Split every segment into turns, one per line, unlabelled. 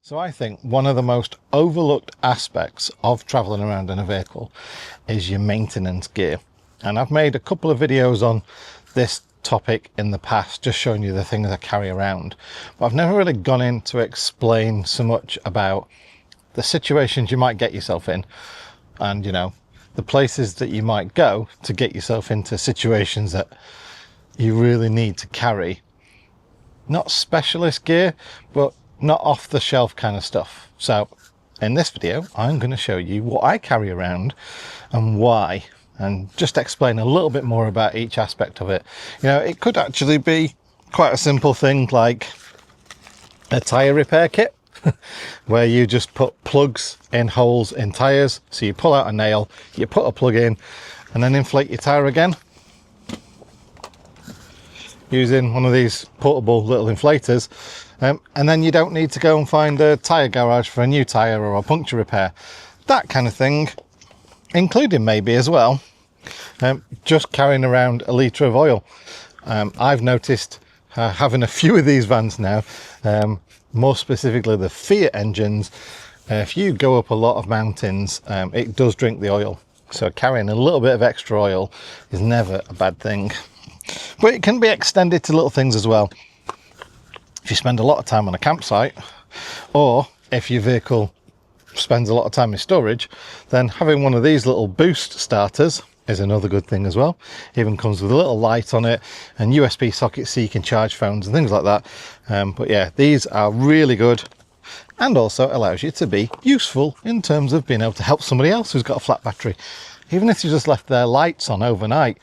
So I think one of the most overlooked aspects of traveling around in a vehicle is your maintenance gear. And I've made a couple of videos on this topic in the past, just showing you the things I carry around. But I've never really gone in to explain so much about the situations you might get yourself in and, you know, the places that you might go to get yourself into situations that you really need to carry. Not specialist gear, but not off the shelf kind of stuff. So in this video, I'm going to show you what I carry around and why, and just explain a little bit more about each aspect of it. You know, it could actually be quite a simple thing like a tire repair kit where you just put plugs in holes in tires. So you pull out a nail, you put a plug in, and then inflate your tire again using one of these portable little inflators. And then you don't need to go and find a tyre garage for a new tyre or a puncture repair. That kind of thing, including maybe as well, just carrying around a litre of oil. I've noticed having a few of these vans now, more specifically the Fiat engines, if you go up a lot of mountains, it does drink the oil. So carrying a little bit of extra oil is never a bad thing. But it can be extended to little things as well. If you spend a lot of time on a campsite, or if your vehicle spends a lot of time in storage, then having one of these little boost starters is another good thing as well. Even comes with a little light on it and USB sockets so you can charge phones and things like that. But yeah, these are really good, and also allows you to be useful in terms of being able to help somebody else who's got a flat battery. Even if you just left their lights on overnight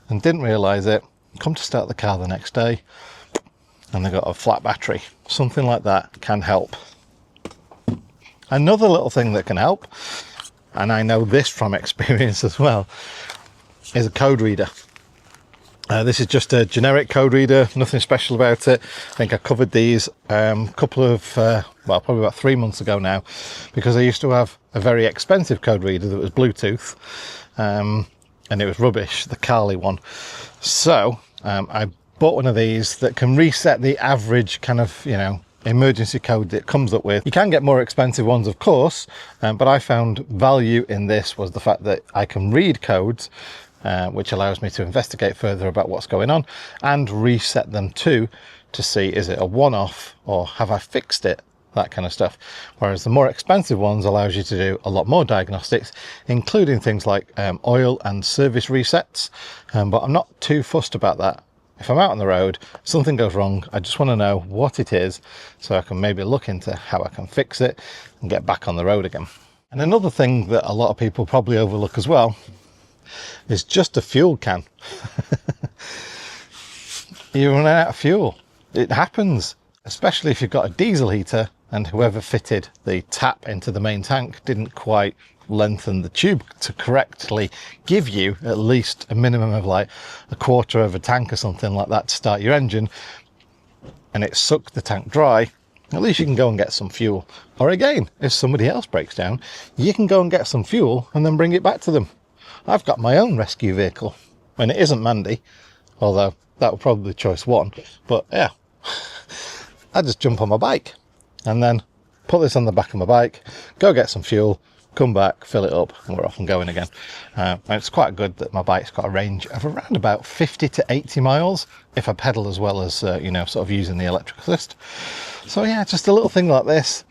and didn't realise it, come to start the car the next day and they've got a flat battery, something like that can help. Another little thing that can help, and I know this from experience as well, is a code reader. This is just a generic code reader, nothing special about it. I think I covered these a couple of, well, probably about 3 months ago now, because I used to have a very expensive code reader that was Bluetooth, and it was rubbish, the Carly one. So I bought one of these that can reset the average kind of, you know, emergency code that it comes up with. You can get more expensive ones, of course, but I found value in this was the fact that I can read codes, which allows me to investigate further about what's going on and reset them too, to see is it a one-off or have I fixed it, that kind of stuff. Whereas the more expensive ones allows you to do a lot more diagnostics, including things like oil and service resets, but I'm not too fussed about that. If I'm out on the road, something goes wrong, I just want to know what it is so I can maybe look into how I can fix it and get back on the road again. And another thing that a lot of people probably overlook as well is just a fuel can. You're running out of fuel. It happens, especially if you've got a diesel heater and whoever fitted the tap into the main tank didn't quite lengthen the tube to correctly give you at least a minimum of like a quarter of a tank or something like that to start your engine, and it sucked the tank dry. At least you can go and get some fuel. Or again, if somebody else breaks down, you can go and get some fuel and then bring it back to them. I've got my own rescue vehicle, and it isn't Mandy, although that would probably be choice one. But yeah, I just jump on my bike and then put this on the back of my bike, go get some fuel, come back, fill it up, and we're off and going again. And it's quite good that my bike's got a range of around about 50 to 80 miles if I pedal as well as, you know, sort of using the electric assist. So yeah, just a little thing like this.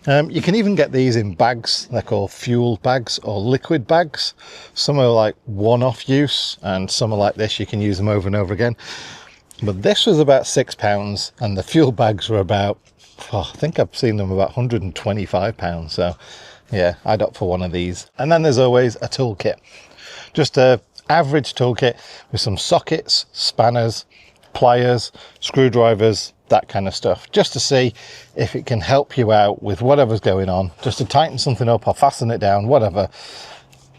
You can even get these in bags. They're called fuel bags or liquid bags. Some are like one-off use, and some are like this, you can use them over and over again. But this was about £6, and the fuel bags were about, oh, I think I've seen them about £125. So yeah, I'd opt for one of these. And then there's always a toolkit. Just a average toolkit with some sockets, spanners, pliers, screwdrivers, that kind of stuff, just to see if it can help you out with whatever's going on, just to tighten something up or fasten it down, whatever.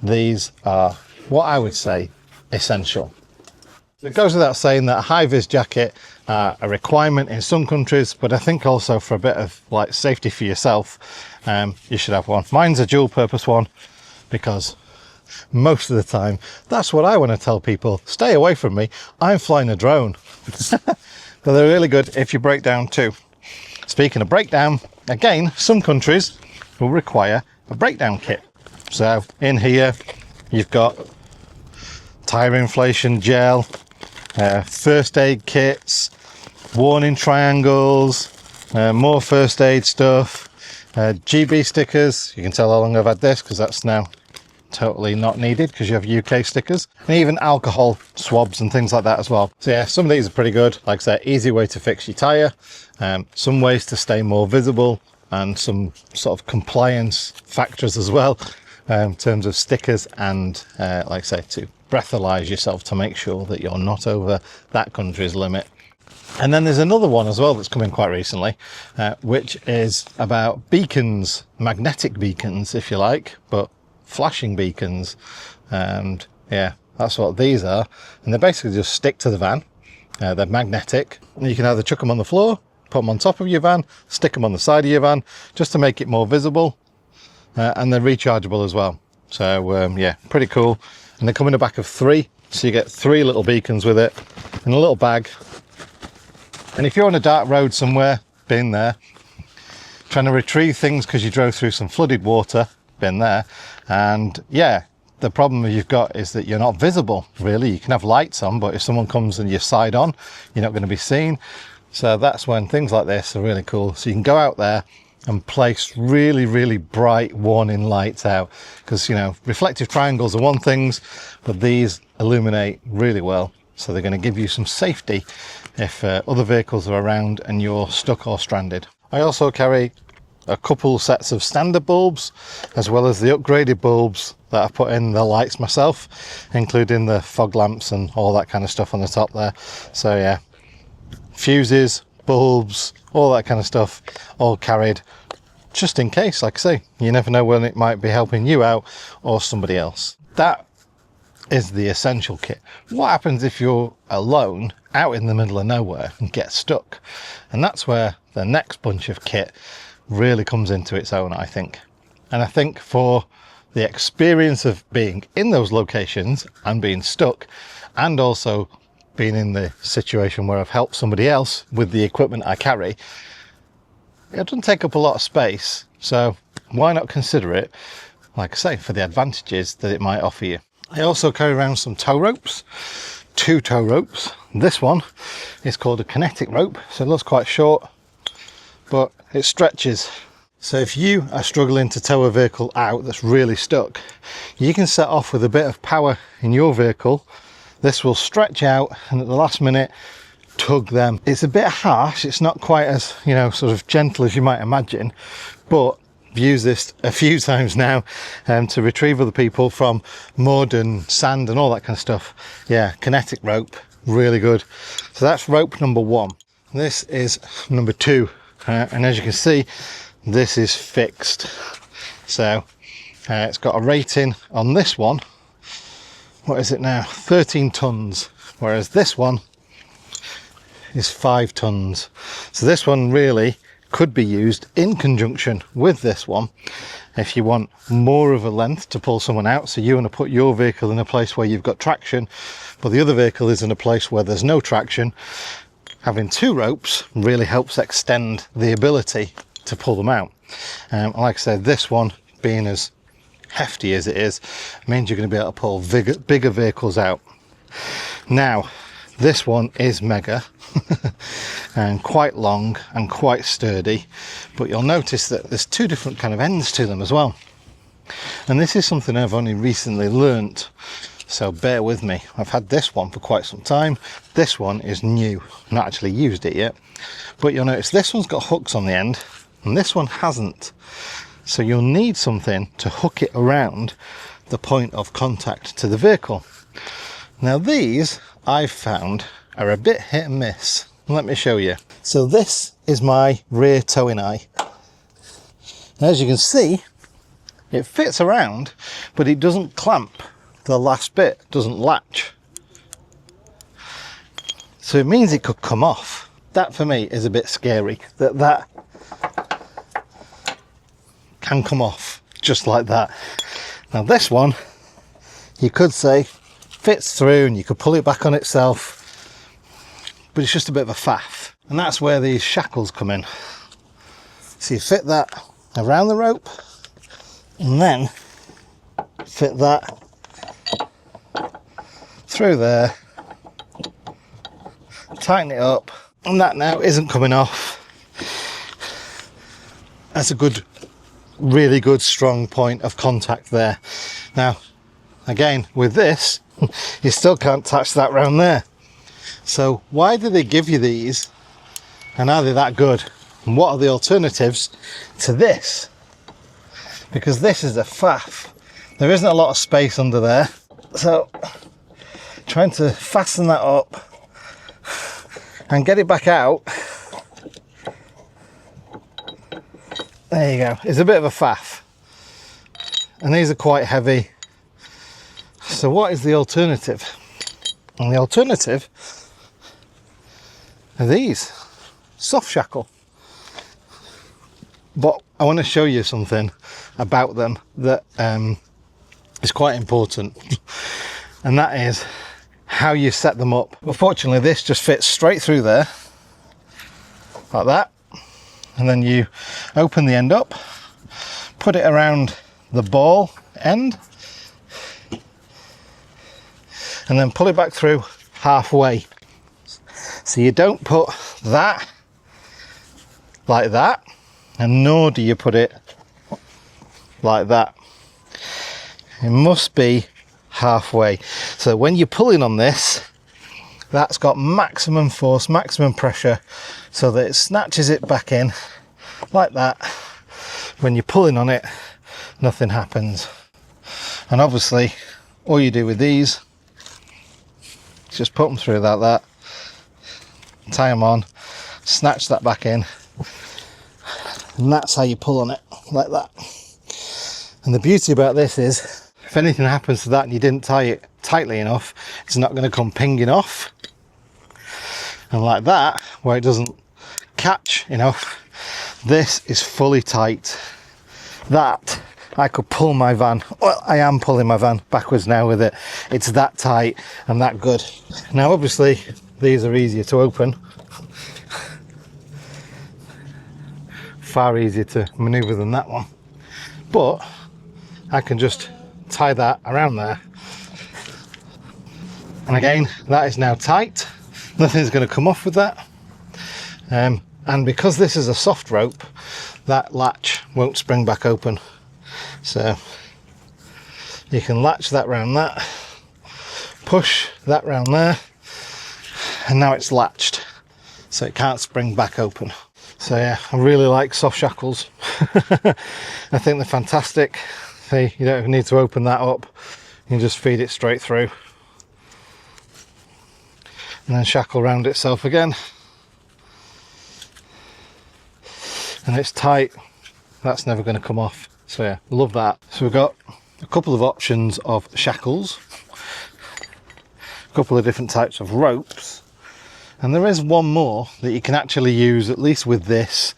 These are what I would say essential. It goes without saying that a high-vis jacket are a requirement in some countries, but I think also for a bit of like safety for yourself, you should have one. Mine's a dual purpose one because most of the time that's what I want to tell people: stay away from me, I'm flying a drone. But they're really good if you break down too. Speaking of breakdown, Again, some countries will require a breakdown kit. So in here, you've got tyre inflation gel, first aid kits, warning triangles, more first aid stuff, GB stickers. You can tell how long I've had this because that's now totally not needed because you have UK stickers, and even alcohol swabs and things like that as well. So yeah, some of these are pretty good. Like I said, easy way to fix your tyre, some ways to stay more visible, and some sort of compliance factors as well, in terms of stickers and like I say, to breathalyze yourself to make sure that you're not over that country's limit. And then there's another one as well that's come in quite recently, which is about beacons, magnetic beacons if you like, but flashing beacons. And yeah, that's what these are. And they basically just stick to the van. They're magnetic. You can either chuck them on the floor, put them on top of your van, stick them on the side of your van, just to make it more visible. And they're rechargeable as well. So yeah, pretty cool. And they come in a pack of 3. So you get 3 little beacons with it in a little bag. And if you're on a dark road somewhere, been there, trying to retrieve things because you drove through some flooded water, been there. And yeah, the problem you've got is that you're not visible really. You can have lights on, but if someone comes and you're side on, you're not going to be seen. So that's when things like this are really cool. So you can go out there and place really, really bright warning lights out, because you know, reflective triangles are one thing, but these illuminate really well. So they're going to give you some safety if other vehicles are around and you're stuck or stranded. I also carry a couple sets of standard bulbs, as well as the upgraded bulbs that I've put in the lights myself, including the fog lamps and all that kind of stuff on the top there. So yeah, fuses, bulbs, all that kind of stuff, all carried just in case. Like I say, you never know when it might be helping you out or somebody else. That is the essential kit. What happens if you're alone out in the middle of nowhere and get stuck? And that's where the next bunch of kit really comes into its own, I think. And I think for the experience of being in those locations and being stuck, and also being in the situation where I've helped somebody else with the equipment I carry, it doesn't take up a lot of space. So why not consider it, like I say, for the advantages that it might offer you. I also carry around some tow ropes, 2 tow ropes. This one is called a kinetic rope, so it looks quite short, but it stretches. So if you are struggling to tow a vehicle out that's really stuck, you can set off with a bit of power in your vehicle. This will stretch out and at the last minute tug them. It's a bit harsh, it's not quite as, you know, sort of gentle as you might imagine, but I've used this a few times now to retrieve other people from mud and sand and all that kind of stuff. Yeah, kinetic rope, really good. So that's rope number 1. This is number 2, and as you can see, this is fixed. So it's got a rating on this one. What is it now? 13 tons, whereas this one is 5 tons. So this one really could be used in conjunction with this one if you want more of a length to pull someone out. So you want to put your vehicle in a place where you've got traction, but the other vehicle is in a place where there's no traction. Having 2 ropes really helps extend the ability to pull them out. Like I said, this one being as hefty as it is means you're going to be able to pull bigger vehicles out. Now this one is mega and quite long and quite sturdy, but you'll notice that there's 2 different kind of ends to them as well, and this is something I've only recently learnt, so bear with me. I've had this one for quite some time. This one is new, not actually used it yet, but you'll notice this one's got hooks on the end and this one hasn't. So you'll need something to hook it around the point of contact to the vehicle. Now these I've found are a bit hit and miss. Let me show you. So this is my rear towing eye. As you can see, it fits around, but it doesn't clamp. The last bit doesn't latch. So it means it could come off. That for me is a bit scary, that can come off just like that. Now this one, you could say fits through and you could pull it back on itself, but it's just a bit of a faff. And that's where these shackles come in. So you fit that around the rope and then fit that through there, tighten it up, and that now isn't coming off. That's a good, really good strong point of contact there. Now again, with this you still can't attach that round there. So why do they give you these, and are they that good, and what are the alternatives to this? Because this is a faff. There isn't a lot of space under there, so trying to fasten that up and get it back out, there you go, is a bit of a faff. And these are quite heavy. So what is the alternative? And the alternative are these, soft shackle. But I want to show you something about them that is quite important, and that is how you set them up. Unfortunately, this just fits straight through there like that, and then you open the end up, put it around the ball end, and then pull it back through halfway. So you don't put that like that, and nor do you put it like that. It must be halfway. So when you're pulling on this, that's got maximum force, maximum pressure, so that it snatches it back in like that. When you're pulling on it, nothing happens. And obviously all you do with these is just put them through like that, tie them on, snatch that back in, and that's how you pull on it, like that. And the beauty about this is, if anything happens to that and you didn't tie it tightly enough, it's not going to come pinging off. And like that, where it doesn't catch enough, this is fully tight. That I could pull my van, well, I am pulling my van backwards now with it. It's that tight and that good. Now obviously these are easier to open, far easier to maneuver than that one, but I can just tie that around there, and again that is now tight, nothing's going to come off with that, and because this is a soft rope, that latch won't spring back open, so you can latch that round that, push that round there, and now it's latched, so it can't spring back open. So yeah, I really like soft shackles. I think they're fantastic. See, you don't need to open that up, you can just feed it straight through and then shackle around itself again, and it's tight, that's never going to come off. So yeah, love that. So we've got a couple of options of shackles, a couple of different types of ropes, and there is one more that you can actually use, at least with this,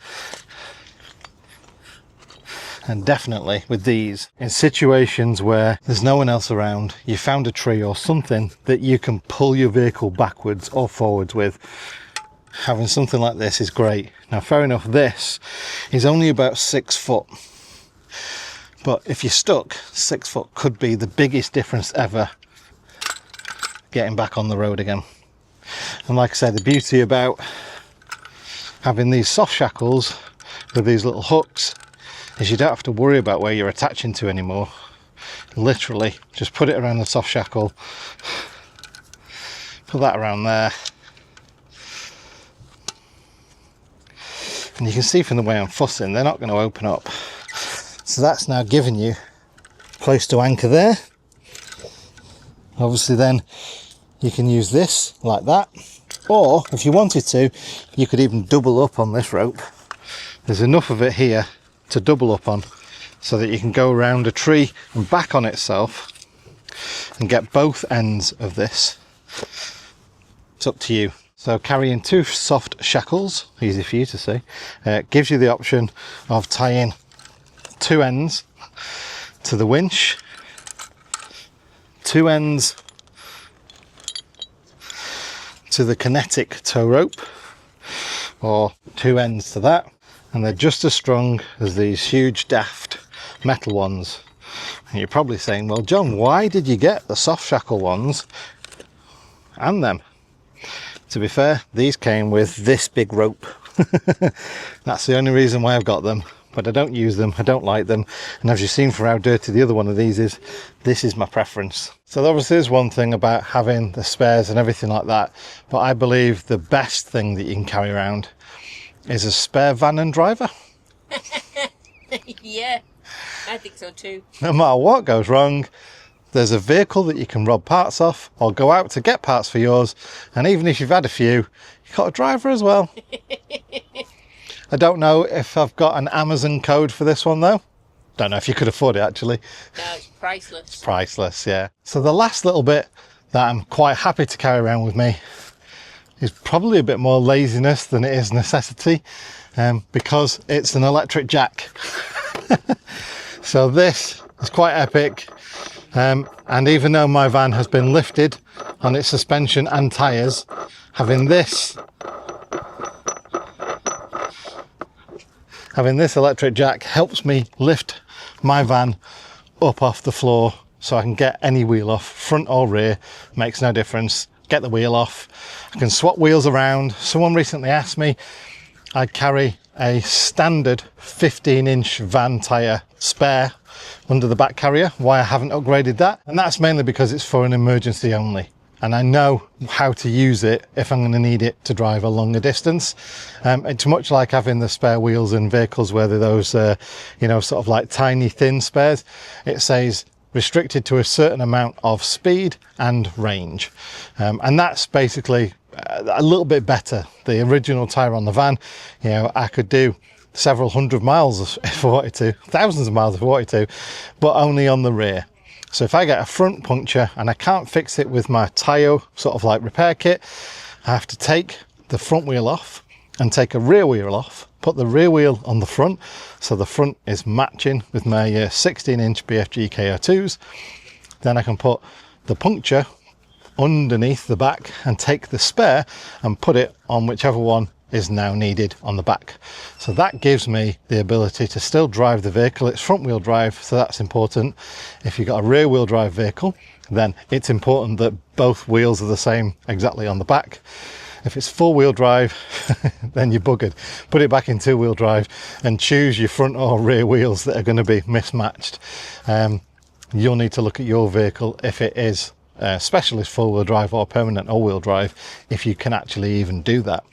and definitely with these, in situations where there's no one else around, you found a tree or something that you can pull your vehicle backwards or forwards with. Having something like this is great. Now fair enough, this is only about 6 foot, but if you're stuck, 6 foot could be the biggest difference ever getting back on the road again. And like I said, the beauty about having these soft shackles with these little hooks is you don't have to worry about where you're attaching to anymore. Literally just put it around the soft shackle, put that around there, and you can see from the way I'm fussing, they're not going to open up. So that's now giving you a place to anchor there. Obviously then you can use this like that, or if you wanted to, you could even double up on this rope. There's enough of it here to double up on, so that you can go around a tree and back on itself and get both ends of this. It's up to you. So carrying 2 soft shackles, easy for you to see, gives you the option of tying 2 ends to the winch, 2 ends to the kinetic tow rope, or 2 ends to that, and they're just as strong as these huge daft metal ones. And you're probably saying, well John, why did you get the soft shackle ones and them? To be fair, these came with this big rope. That's the only reason why I've got them, but I don't use them, I don't like them, and as you've seen for how dirty the other one of these is, this is my preference. So there obviously is one thing about having the spares and everything like that, but I believe the best thing that you can carry around is a spare van and driver.
Yeah, I think so too.
No matter what goes wrong, there's a vehicle that you can rob parts off or go out to get parts for yours, and even if you've had a few, you've got a driver as well. I don't know if I've got an Amazon code for this one though. Don't know if you could afford it actually.
No, it's priceless.
It's priceless, yeah. So the last little bit that I'm quite happy to carry around with me is probably a bit more laziness than it is necessity, because it's an electric jack. So this is quite epic. And even though my van has been lifted on its suspension and tyres, having this electric jack helps me lift my van up off the floor so I can get any wheel off, front or rear, makes no difference. Get the wheel off. I can swap wheels around. Someone recently asked me, I carry a standard 15-inch van tyre spare under the back carrier, why I haven't upgraded that, and that's mainly because it's for an emergency only, and I know how to use it if I'm going to need it to drive a longer distance. It's much like having the spare wheels in vehicles where they're those you know, sort of like tiny thin spares. It says restricted to a certain amount of speed and range, and that's basically a little bit better. The original tyre on the van, you know, I could do several hundred miles if I wanted to, thousands of miles if I wanted to, but only on the rear. So if I get a front puncture and I can't fix it with my tyre sort of like repair kit, I have to take the front wheel off and take a rear wheel off, put the rear wheel on the front so the front is matching with my 16-inch BFG KO2s. Then I can put the puncture underneath the back and take the spare and put it on whichever one is now needed on the back. So that gives me the ability to still drive the vehicle. It's front wheel drive, so that's important. If you've got a rear wheel drive vehicle, then it's important that both wheels are the same exactly on the back. If it's four wheel drive, then you're buggered. Put it back in two wheel drive and choose your front or rear wheels that are going to be mismatched. You'll need to look at your vehicle if it is specialist four wheel drive or permanent all wheel drive, if you can actually even do that.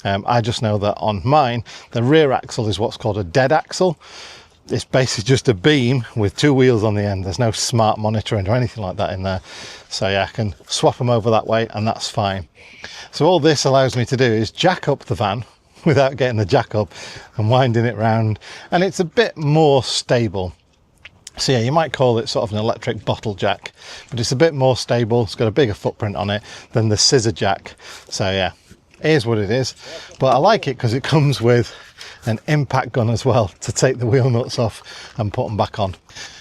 I just know that on mine, the rear axle is what's called a dead axle. It's basically just a beam with two wheels on the end. There's no smart monitoring or anything like that in there. So yeah, I can swap them over that way and that's fine. So all this allows me to do is jack up the van without getting the jack up and winding it round. And it's a bit more stable. So yeah, you might call it sort of an electric bottle jack, but it's a bit more stable. It's got a bigger footprint on it than the scissor jack. So yeah, it is what it is, but I like it because it comes with an impact gun as well to take the wheel nuts off and put them back on.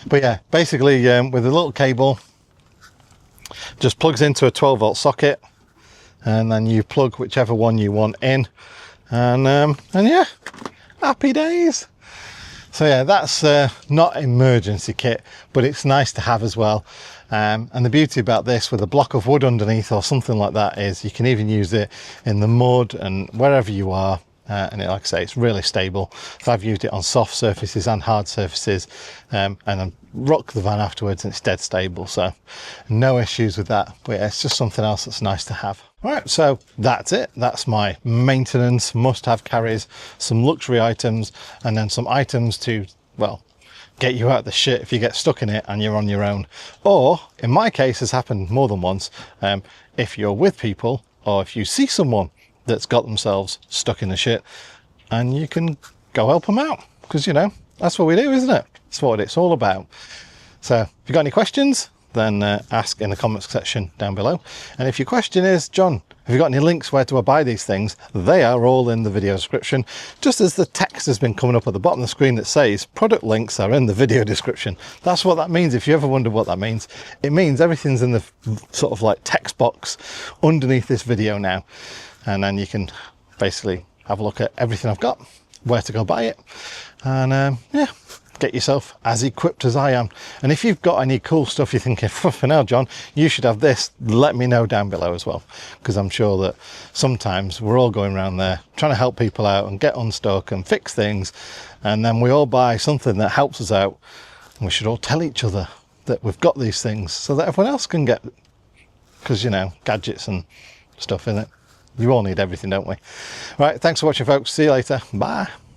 But yeah, basically with a little cable, just plugs into a 12-volt socket, and then you plug whichever one you want in, and yeah, happy days. So yeah, that's not emergency kit, but it's nice to have as well. And the beauty about this with a block of wood underneath or something like that is you can even use it in the mud and wherever you are. And like I say, it's really stable. So I've used it on soft surfaces and hard surfaces, and I rock the van afterwards and it's dead stable. So no issues with that. But yeah, it's just something else that's nice to have. All right, so that's it. That's my maintenance must-have carries, some luxury items, and then some items to, well, get you out of the shit if you get stuck in it and you're on your own. Or, in my case, has happened more than once, if you're with people or if you see someone that's got themselves stuck in the shit and you can go help them out. Because, you know, that's what we do, isn't it? That's what it's all about. So, if you've got any questions, then ask in the comments section down below. And if your question is, John, have you got any links where do I buy these things? They are all in the video description, just as the text has been coming up at the bottom of the screen that says product links are in the video description. That's what that means. If you ever wonder what that means, it means everything's in the sort of like text box underneath this video now. And then you can basically have a look at everything I've got where to go buy it. And yeah, get yourself as equipped as I am. And if you've got any cool stuff you're thinking, for now, John, you should have this, let me know down below as well, because I'm sure that sometimes we're all going around there trying to help people out and get unstuck and fix things, and then we all buy something that helps us out, and we should all tell each other that we've got these things so that everyone else can get, because, you know, gadgets and stuff in it. You all need everything, don't we? Right, thanks for watching, folks. See you later. Bye.